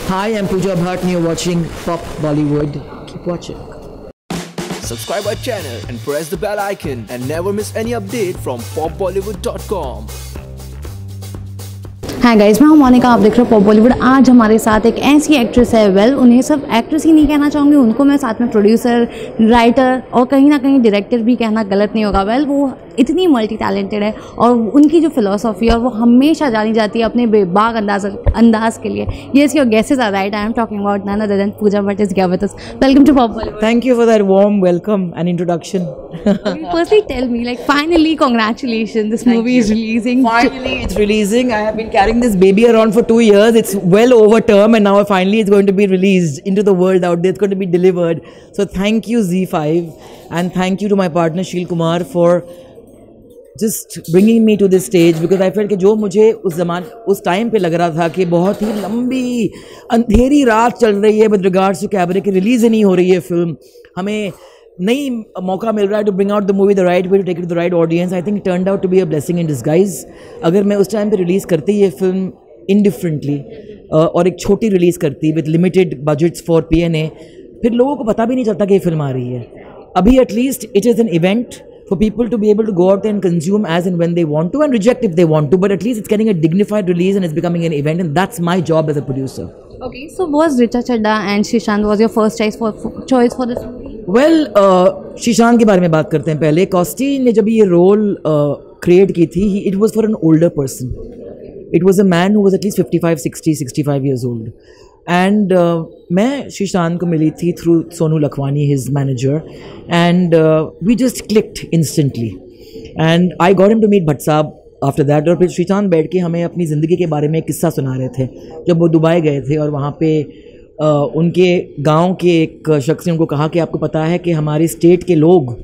Hi, I'm Pooja Bhatt and you're watching Pop Bollywood. Keep watching. Subscribe our channel and press the bell icon and never miss any update from popbollywood.com. Hi guys, मैं हूं मोनिका, आप देख रहे हो pop Bollywood. आज हमारे साथ एक ऐसी एक्ट्रेस है, उन्हें सब एक्ट्रेस ही नहीं कहना चाहूँगी, उनको मैं साथ में प्रोड्यूसर, राइटर और कहीं ना कहीं डायरेक्टर भी कहना गलत नहीं होगा। वो इतनी मल्टी टैलेंटेड है और उनकी जो फिलॉसफी है और वो हमेशा जानी जाती है अपने बेबाक अंदाज के लिए। Yes, your guesses are right, I am talking about none other than Pooja Bhatt is here with us. Welcome to pop Bollywood. Thank you for that warm welcome and introduction. Firstly, tell me, like, finally, congratulations, this movie is releasing. Finally, it's releasing. I have been carrying this baby around for 2 years. It's well over term, and now finally it's going to be released into the world out there. It's going to be delivered. So thank you Z5, and thank you to my partner Sheel Kumar for just bringing me to this stage, because I felt कि जो मुझे उस time पे लग रहा था कि बहुत ही लंबी अंधेरी रात चल रही है विद रिगार्ड्स टू कैबरे की, रिलीज़ ही नहीं हो रही है फिल्म, हमें नई मौका मिल रहा है to bring out the movie the right way, to take it the right audience. I think turned out to be a blessing in disguise. अगर मैं उस टाइम पे रिलीज़ करती ये फिल्म इनडिफरेंटली और एक छोटी रिलीज़ करती with limited budgets for PNA, फिर लोगों को पता भी नहीं चलता कि ये फिल्म आ रही है। अभी at least it is an event for people to be able to go out and consume as and when they want to and reject if they want to, but at least it's getting a dignified release and it's becoming an event, and that's my job as a producer. Okay, so was Richa Chadda and Srishant was your first choice for this movie? Well, Srishant के बारे में बात करते हैं पहले। कॉस्टी ने जब ये रोल क्रिएट की थी, it was for an older person. It was a man who was at least 55, 60, 65 years old. And मैं श्रीशांत को मिली थी through Sonu Lakhwani, his manager, and we just clicked instantly, and I got him to meet Bhatt sahab after that. और फिर श्रीशांत बैठ के हमें अपनी ज़िंदगी के बारे में एक किस्सा सुना रहे थे जब वो दुबई गए थे, और वहाँ पे उनके गांव के एक शख्स ने उनको कहा कि आपको पता है कि हमारी स्टेट के लोग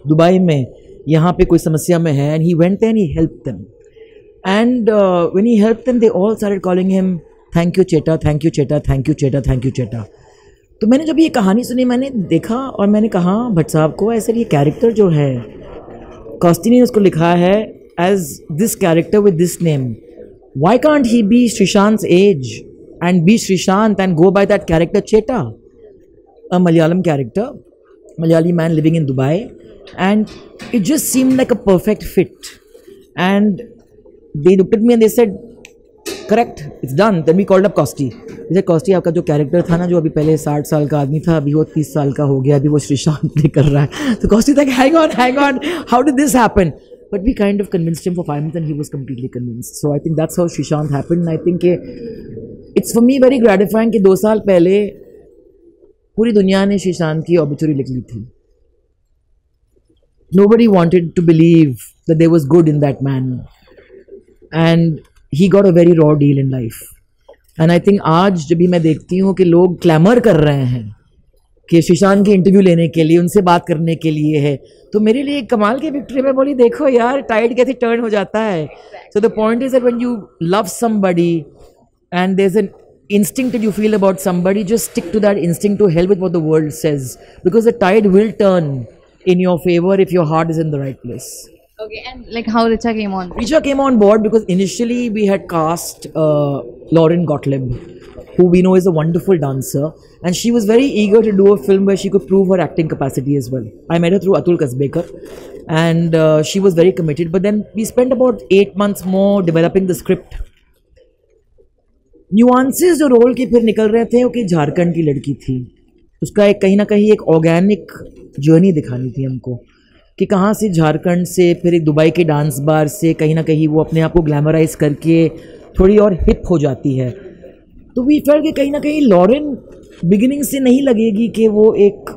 दुबई में यहाँ पे कोई समस्या में है, and he went and he helped them, and when he helped them they all started calling him thank you chetta, thank you chetta, thank you chetta, thank you chetta. तो मैंने जब ये कहानी सुनी, मैंने देखा और मैंने कहा भट्ट साहब को, ऐसे ये कैरेक्टर जो है कॉस्टी ने उसको लिखा है as this character with this name, why can't he be Sreesanth as and be Sreesanth and go by that character chetta, a Malayalam character, Malayali man living in Dubai, and it just seemed like a perfect fit, and they looked at me and they said correct, it's done. Then we called up Costy. जैसे Costy, आपका जो character था ना, जो अभी पहले 60 साल का आदमी था, अभी वो 30 साल का हो गया, अभी वो श्रीशांत ने कर रहा है। तो कॉस्टी था, hang on, how did this happen? But we kind of convinced him for 5 minutes and he was completely convinced. So I think that's how Sreesanth happened. I think it's for me very gratifying कि 2 साल पहले पूरी दुनिया ने श्रीशांत की obituary लिख ली थी। Nobody wanted to believe that there was good in that man, and he got a very raw deal in life. And I think आज जब भी मैं देखती हूँ कि लोग क्लैमर कर रहे हैं कि श्रीशांत की इंटरव्यू लेने के लिए, उनसे बात करने के लिए है, तो मेरे लिए एक कमाल की विक्ट्री। मैं बोली देखो यार, टाइड कैसे टर्न हो जाता है। So the point is that when you love somebody and there's an instinct that you feel about somebody, just stick to that instinct to hell with what the world says, because the tide will turn in your favor if your heart is in the right place. Okay, and like how Richa came on? Richa came on board because initially we had cast Lauren Gottlieb, who we know is a wonderful dancer, and she was very eager to do a film where she could prove her acting capacity as well. I met her through Atul Kasbekar, and she was very committed, but then we spent about 8 months more developing the script. Nuances जो role के फिर निकल रहे थे, कि झारखंड की लड़की थी, उसका एक कहीं ना कहीं एक ऑर्गेनिक जर्नी दिखानी थी हमको, कि कहाँ से झारखंड से फिर एक दुबई के डांस बार से कहीं ना कहीं वो अपने आप को ग्लैमराइज करके थोड़ी और हिप हो जाती है। तो वी फेल्ट कि कहीं ना कहीं लॉरेन बिगिनिंग से नहीं लगेगी कि वो एक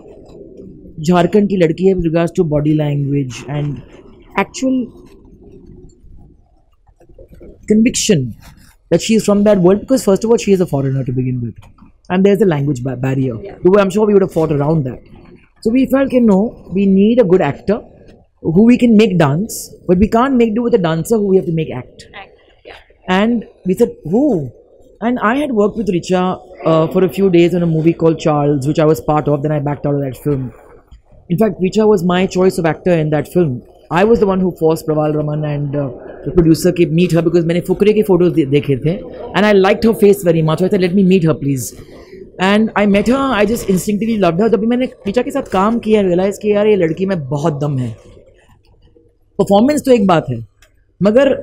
झारखंड की लड़की है with regards to body language and actual conviction that she is from that world, because first of all she is a foreigner to begin with, and there's a language barrier. So I'm sure we would have fought around that. So we felt, no, we need a good actor who we can make dance, but we can't make do with a dancer who we have to make act. And we said, who? And I had worked with Richa for a few days on a movie called Charles, which I was part of. Then I backed out of that film. In fact, Richa was my choice of actor in that film. I was the one who forced Praval Raman and the producer to meet her because मैंने फुकरे के photos देखे थे and I liked her face very much. So I said, let me meet her please. And I met her. I just instinctively loved her. जब भी मैंने रीचा के साथ काम किया, realize कि यार ये लड़की में बहुत दम है. Performance तो एक बात है, मगर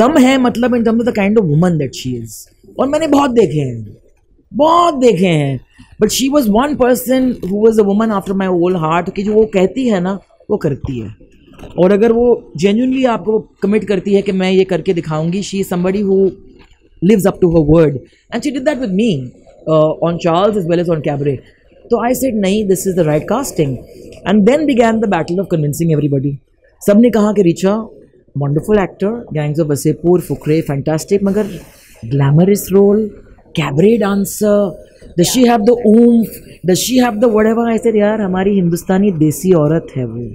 दम है मतलब in terms of the kind of woman that she is. और मैंने बहुत देखे हैं. But she was one person who was a woman after my whole heart कि जो वो कहती है ना वो करती है. और अगर वो genuinely आपको commit करती है कि मैं ये करके दिखाऊंगी, she is somebody who lives up to her word. And she did that with me on Charles as well as on Cabaret. So I said नहीं, this is the right casting. And then began the battle of convincing everybody. सब ने कहा कि Richa wonderful actor, Gangs of Wasseypur, Fukrey fantastic, मगर glamorous role, cabaret dancer, does she have the oomph, does she have the whatever. I said यार हमारी हिंदुस्तानी देसी औरत है वो.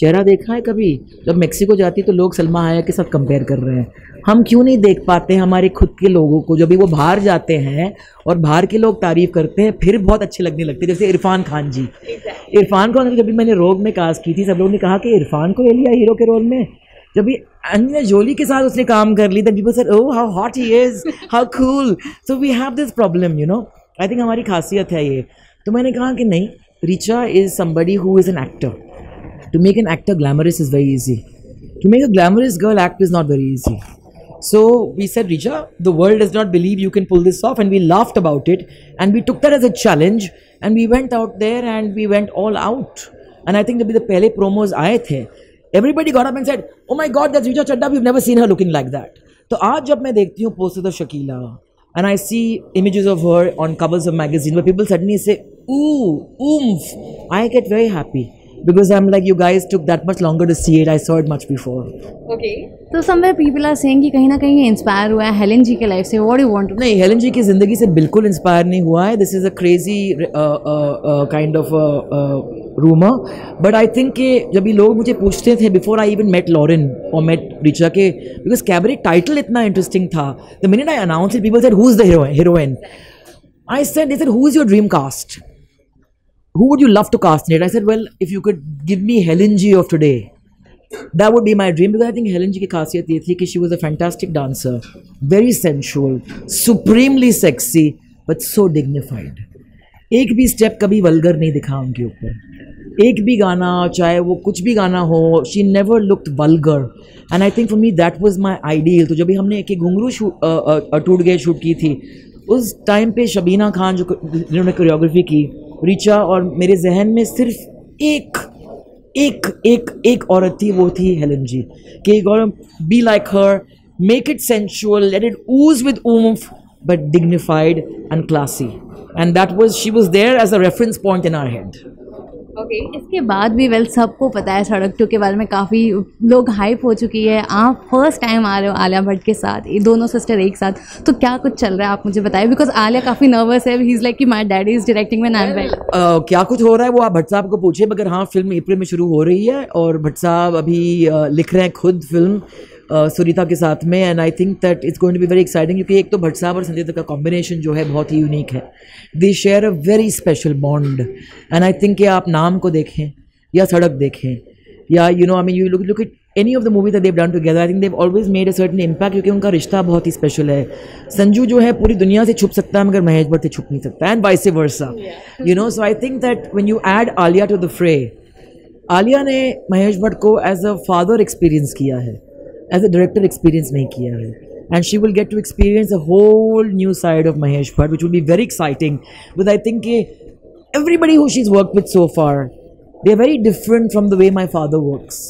चेहरा देखा है कभी? जब मेक्सिको जाती तो लोग सलमा हाया के साथ कंपेयर कर रहे हैं. हम क्यों नहीं देख पाते हमारे खुद के लोगों को? जब भी वो बाहर जाते हैं और बाहर के लोग तारीफ़ करते हैं फिर बहुत अच्छे लगने लगते हैं. जैसे इरफान खान जी. इरफान खान को जब भी मैंने रोग में कास्ट की थी, सब लोगों ने कहा कि इरफान को ले लिया हीरो के रोल में. जब भी अंजना जोली के साथ उसने काम कर ली, then people said, oh how hot he is, how cool. So we have this problem, you know. I think हमारी खासियत है ये. तो मैंने कहा कि नहीं, Richa is somebody who is an actor. To make an actor glamorous is very easy. To make a glamorous girl act is not very easy. So we said, Richa, the world does not believe you can pull this off, and we laughed about it, and we took that as a challenge, and we went out there and we went all out. And I think जब भी the पहले promos आए थे, everybody got up and said, oh my God, that's Richa Chadda, we've never seen her looking like that. तो आज जब मैं देखती हूँ posters of Shakila, and I see images of her on covers of magazines where people suddenly say, ooh, oomph, I get very happy. Because I'm like, you guys took that much longer to see it. I saw it much before. Okay. So somewhere people are saying कि कहीं ना कहीं inspire हुआ है Helen जी के life से. What do you want to? नहीं, Helen जी की ज़िंदगी से बिल्कुल इंस्पायर नहीं हुआ है. This is a crazy kind of rumor. But I think कि जब भी लोग मुझे पूछते थे before I even met Lauren or met Richa के, because Cabaret title इतना interesting था. The minute I announced it, people said, who's the heroine? I said, they said, who is your dream cast? Who would you love to cast in it? I said, well, if you could give me Helen G of today, that would be my dream. Because I think Helen G की खासियत ये थी कि she was a fantastic dancer, very sensual, supremely sexy, but so dignified. एक भी step कभी vulgar नहीं दिखा उनके ऊपर. एक भी गाना, चाहे वो कुछ भी गाना हो, she never looked vulgar. And I think for me that was my ideal. तो जब भी हमने एक घुंघरू टूट गए शूट की थी, उस टाइम पे शबीना खान जिन्होंने कोरियोग्राफी की, रीचा, और मेरे जहन में सिर्फ एक औरत थी, वो थी हेलेन जी. कि be like her, make it sensual, let it ooze with oomph, but dignified and classy. And that was, she was there as a reference point in our head. Okay. इसके बाद भी वेल सबको पता है सड़क to के बारे में, काफ़ी लोग हाइप हो चुकी है. आप फर्स्ट टाइम आ रहे हो आलिया भट्ट के साथ, ये दोनों सिस्टर एक साथ, तो क्या कुछ चल रहा है आप मुझे बताइए. बिकॉज आलिया काफ़ी नर्वस है. ही इज़ लाइक कि माय डैडी इज़ डायरेक्टिंग में, आई एम वेल. क्या कुछ हो रहा है वो आप भट्ट साहब को पूछिए. मगर हाँ, फिल्म अप्रैल में शुरू हो रही है और भट्ट साहब अभी लिख रहे हैं खुद फिल्म सुनीता के साथ में. And I think that it's going to be very exciting, क्योंकि एक तो भट्ट साहब और संजय दत्त का कॉम्बिनेशन जो है बहुत ही यूनिक है. They share a very special bond. And I think कि आप नाम को देखें या सड़क देखें या you know, I mean you look at any of the movies that they have done together, I think they have always made a certain impact, क्योंकि उनका रिश्ता बहुत ही स्पेशल है. संजू जो है पूरी दुनिया से छुप सकता है मगर महेश भट्ट से छुप नहीं सकता, and vice versa, you know. So I think that when you add Alia to the fray, Alia ने महेश भट्ट को एज अ फादर एक्सपीरियंस किया है, एज अ डायरेक्टर एक्सपीरियंस नहीं किया है. And she will get to experience a whole new side of Mahesh Bhatt, which will be very exciting. But I think everybody who she's worked with so far, they are very different from the way my father works.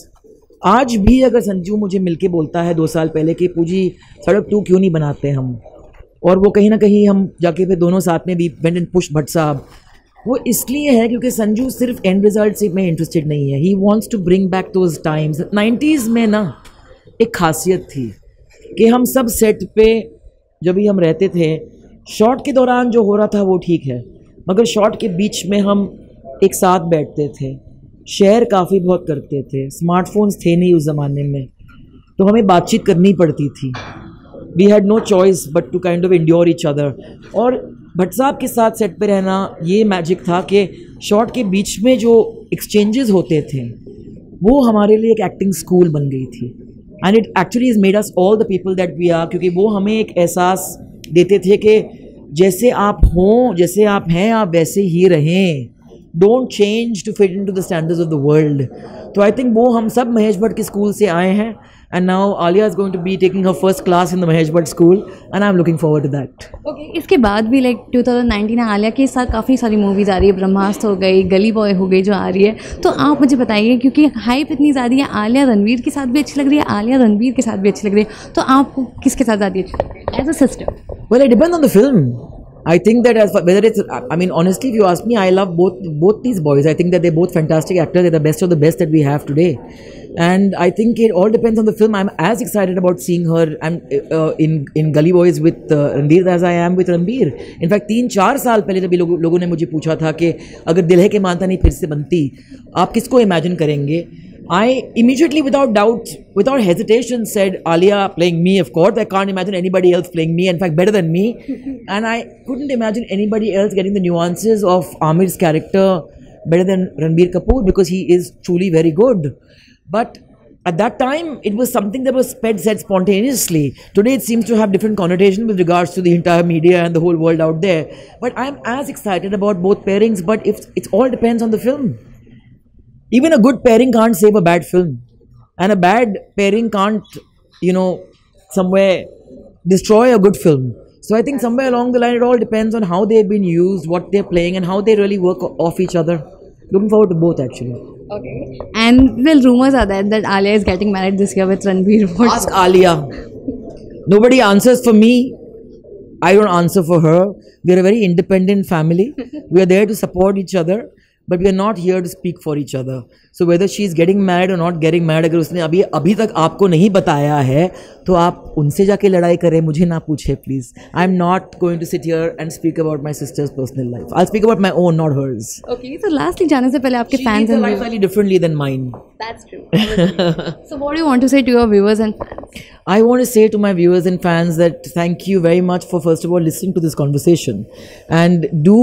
आज भी अगर संजू मुझे मिलके बोलता है 2 साल पहले कि पूजी सड़क 2 क्यों नहीं बनाते हम, और वो कहीं ना कहीं हम जाके फिर दोनों साथ में भी वेंट एंड पुश भट्ट साहब, वो इसलिए है क्योंकि संजू सिर्फ एंड रिजल्ट से में इंटरेस्टेड नहीं है. He wants to bring back those times. 90s में ना एक खासियत थी कि हम सब सेट पे जब भी हम रहते थे, शॉट के दौरान जो हो रहा था वो ठीक है, मगर शॉट के बीच में हम एक साथ बैठते थे, शेयर काफ़ी बहुत करते थे. स्मार्टफोन्स थे नहीं उस ज़माने में, तो हमें बातचीत करनी पड़ती थी. We had no choice but to kind of endure each other. और भट्ट साहब के साथ सेट पे रहना ये मैजिक था कि शॉट के बीच में जो एक्सचेंजेस होते थे वो हमारे लिए एक एक्टिंग स्कूल बन गई थी and it actually is made us all the people that we are, क्योंकि वो हमें एक एहसास देते थे कि जैसे आप हों, जैसे आप हैं, आप वैसे ही रहें, don't change to fit into the standards of the world. तो आई थिंक वो हम सब महेश भट्ट के स्कूल से आए हैं and now Alia is going to be taking her first class in the Mahesh Bhatt school and I am looking forward to that. Okay, इसके बाद भी लाइक 2019 में आलिया के साथ काफ़ी सारी मूवीज़ आ रही है, ब्रह्मास्त्र हो गई, गली बॉय हो गई जो आ रही है, तो आप मुझे बताइए क्योंकि हाइप इतनी ज़्यादा है, आलिया रणवीर के साथ भी अच्छी लग रही है, आलिया रणवीर के साथ भी अच्छी लग रही है, तो आपको किसके साथ ज़्यादा अच्छी लग रही है as a sister? Well, it depends on the film. I think that as far, whether it's, I mean, honestly, if you ask me, I love both these boys. I think that they're both fantastic actors. They're the best of the best that we have today. And I think it all depends on the film. I'm as excited about seeing her in Gully Boys with Ranveer as I am with Ranveer. In fact, 3-4 साल पहले जब लोगों ने मुझे पूछा था कि अगर दिल है के मानता नहीं फिर से बनती, आप किसको इमेजिन करेंगे? I immediately, without doubt, without hesitation, said Alia playing me. Of course, I can't imagine anybody else playing me. In fact, better than me. And I couldn't imagine anybody else getting the nuances of Amir's character better than Ranbir Kapoor, because he is truly very good. But at that time, it was something that was said spontaneously. Today, it seems to have different connotation with regards to the entire media and the whole world out there. But I am as excited about both pairings. But it all depends on the film. Even a good pairing can't save a bad film, and a bad pairing can't, somewhere destroy a good film. So I think somewhere along the line, it all depends on how they've been used, what they're playing, and how they really work off each other. Looking forward to both, actually. Okay. And well, rumors are that Alia is getting married this year with Ranveer. Ask Alia. Nobody answers for me. I don't answer for her. We are a very independent family. We are there to support each other. But we are not here to speak for each other. So whether she is getting married or not getting married, अगर उसने अभी तक आपको नहीं बताया है तो आप उनसे जाके लड़ाई करें, मुझे ना पूछे please. I am not going to sit here and speak about my sister's personal life. I'll speak about my own, not hers. Okay, so lastly जाने से पहले आपके fans She lives her life slightly differently than mine. That's true. So what do you want to say to your viewers and fans? I want to say to my viewers and fans that thank you very much for first of all listening to this conversation, and do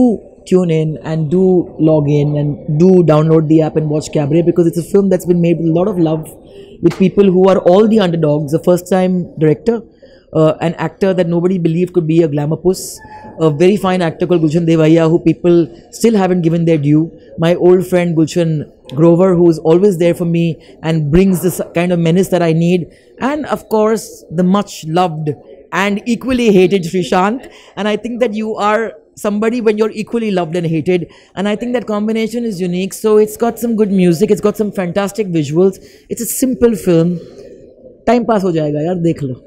tune in and do log in and do download the app and watch Cabaret, because it's a film that's been made with a lot of love, with people who are all the underdogs, a first time director, an actor that nobody believed could be a glamour puss, a very fine actor called Gulshan Devaiya, who people still haven't given their due, my old friend Gulshan Grover, who is always there for me and brings this kind of menace that I need, and of course the much loved and equally hated Srishant. And I think that you are somebody when you're equally loved and hated, and I think that combination is unique. So it's got some good music, it's got some fantastic visuals, it's a simple film. Time pass हो जाएगा यार, देख लो.